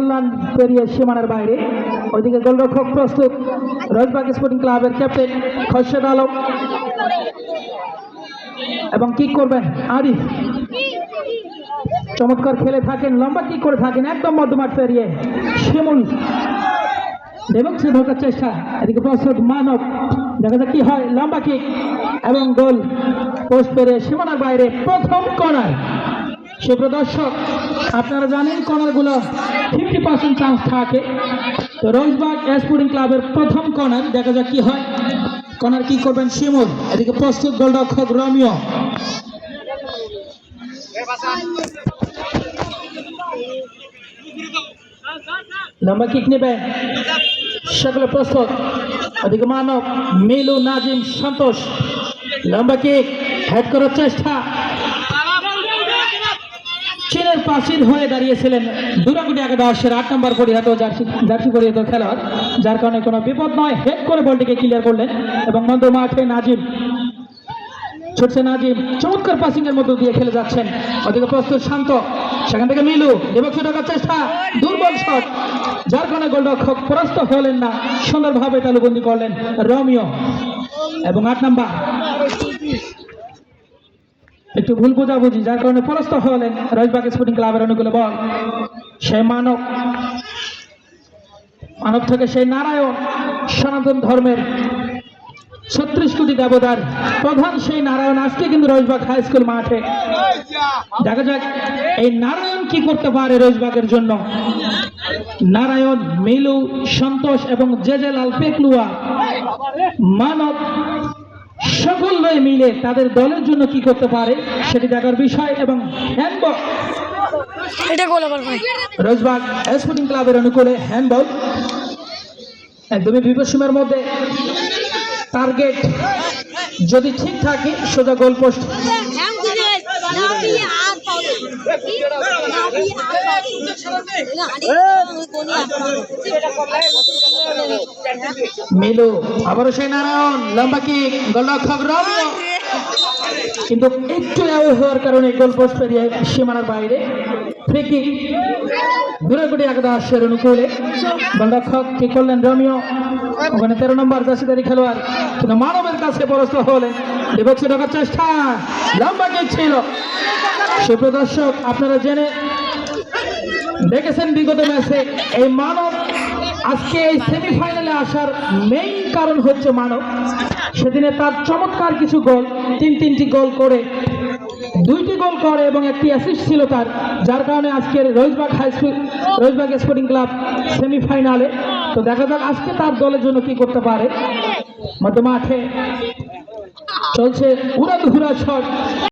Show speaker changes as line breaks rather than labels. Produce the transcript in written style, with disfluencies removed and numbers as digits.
কল্যাণ পেরিয়ে সীমানার বাইরে। ওইদিকে গোলরক্ষক প্রস্তুত, রোজবাগ স্পোর্টিং ক্লাবের ক্যাপ্টেন খোরশেদ আলম, এবং কিক করবেন আরিফ। চমৎকার খেলে থাকেন, লম্বা কিক করে থাকেন একদম মধ্যমাঠ পেরিয়ে শিমুল এবং সে ঢোকার চেষ্টা। এদিকে প্রস্তুত মানব, দেখা যাক কি হয়। লম্বা কিক এবং গোল পোস্ট পেরিয়ে সীমানার বাইরে। প্রথম কর্নার। সুপ্রদর্শক, আপনারা জানেন কর্নারগুলো 50% চান্স থাকে। তো রোজবাগ স্পোর্টিং ক্লাবের প্রথম কর্নার, দেখা যাক কি হয়। কর্নার কি করবেন শিমুল, এদিকে প্রস্তুত গোলরক্ষক রোমিও। লম্বা কিক নেবেন, সকলে প্রস্তুত। ওদিকে মানব, মিলু, নাজিম, সন্তোষ। লম্বা কিক, হেড করার চেষ্টা। চীনের প্রাচীর হয়ে দাঁড়িয়েছিলেন দুরাগুটি একাদশের 8 নম্বর পরিহিত জার্সি পরিহিত খেলোয়াড়, যার কারণে কোনো বিপদ নয়। হেড করে বলটিকে ক্লিয়ার করলেন এবং মধ্য মাঠে নাজিম ছুটছে। নাজিম চমৎকার পাসিং এর মধ্য দিয়ে খেলে যাচ্ছেন। ওদিকে প্রস্তুত শান্ত, সেখান থেকে মিলু বিপক্ষে ঢোকার চেষ্টা, দুর্বল শট, যার কারণে গোলরক্ষক পরাস্ত হলেন না। সুন্দরভাবে তালুবন্দি করলেন রোমিও। এবং 8 নম্বর একটু ভুল বোঝাবুঝি, যার কারণে পরাস্ত হলেন রোজবাগ স্পোর্টিং ক্লাবের অনুকূলে বল। সেই মানব থেকে সেই নারায়ণ, সনাতন ধর্মের 36 কোটি দেবতার প্রধান সেই নারায়ণ আজকে কিন্তু রোজবাগ হাই স্কুল মাঠে। দেখা যাক এই নারায়ণ কি করতে পারে রোজবাগের জন্য। নারায়ণ, মিলু, সন্তোষ এবং জেজে লাল পেকলুয়া, মানব সকল মিলে তাদের দলের জন্য কি করতে পারে সেটি দেখার বিষয়। এবং হ্যান্ডবল, রোজবাগ স্পোর্টিং ক্লাবের অনুকূলে হ্যান্ডবল, একদমই বিপসীমার মধ্যে। টার্গেট যদি ঠিক থাকে সোজা গোল পোস্ট। মিলু, আবারও সেই নারায়ণ, লম্বা কিক, গোলরক্ষক রোমিও কিন্তু একটু অ্যাওয়ে হওয়ার কারণে গোল পোস্ট পেরিয়ে সীমানার বাইরে। ফ্রি কিক দুরাগুটি একাদশের অনুকূলে। গোলরক্ষক কি করলেন রোমিও, ওখানে 13 নম্বর জার্সিধারী খেলোয়াড়, কিন্তু মানবের কাছে পরাস্ত হলেন। বিপক্ষে ঢোকার চেষ্টা, লম্বা কিক ছিল। সুপ্রদর্শক, আপনারা জেনে দেখেছেন বিগত ম্যাচে এই মানব আজকে এই সেমিফাইনালে আসার মেইন কারণ হচ্ছে মানব। সেদিনে তার চমৎকার কিছু গোল, 3টি গোল করে, 2টি গোল করে এবং 1টি অ্যাসিস্ট ছিল তার, যার কারণে আজকের রোজবাগ স্পোর্টিং ক্লাব সেমিফাইনালে। তো দেখা যাক আজকে তার দলের জন্য কি করতে পারে। মধ্য মাঠে চলছে উড়াধুরা শট।